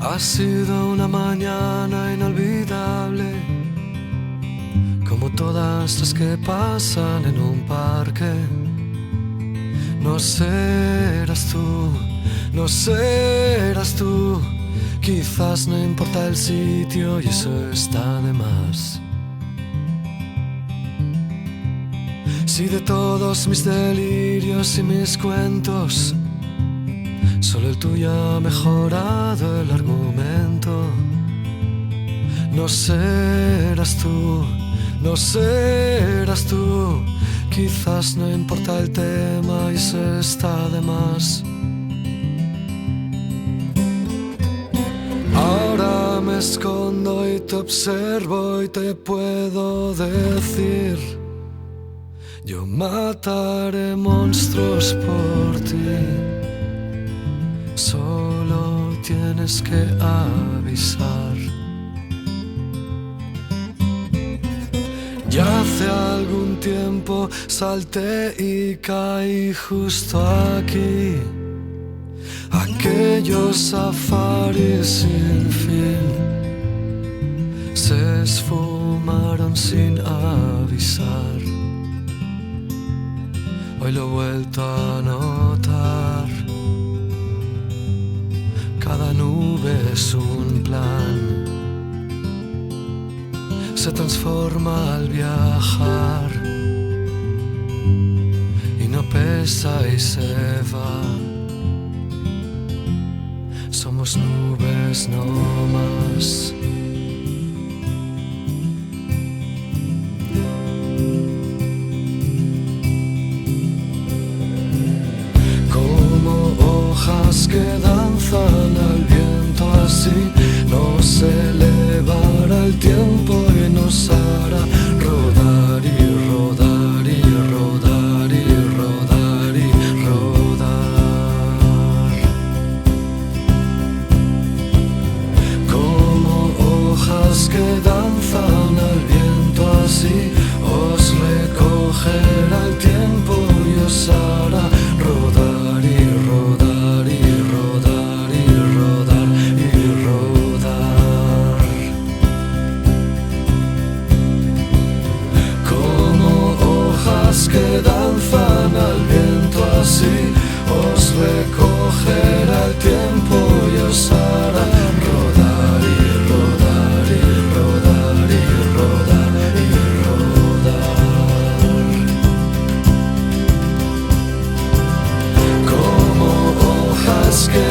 Ha sido una mañana inolvidable, como todas las que pasan en un parque. No serás tú, no serás tú. Quizás no importa el sitio y eso está de más. Si de todos mis delirios y mis cuentos solo el tuyo ha mejorado el argumento, no serás tú, no serás tú. Quizás no importa el tema y eso está de más. Ahora me escondo y te observo y te puedo decir: yo mataré monstruos por ti. Solo tienes que avisar. Ya hace algún tiempo salté y caí justo aquí. Aquellos safaris sin fin se esfumaron sin avisar. Hoy lo he vuelto a notar. Cada nube es un plan. Se transforma al viajar y no pesa y se va. Somos nubes no más. Hojas que danzan al viento, así nos elevará el tiempo y nos hará rodar y rodar y rodar y rodar y rodar. Como hojas que danzan al viento, así os recogerá el tiempo y os hará rodar y rodar y rodar y rodar y rodar. Como hojas que danzan al viento, así os recogerá el tiempo y os hará rodar y rodar y rodar y rodar y rodar. Como hojas que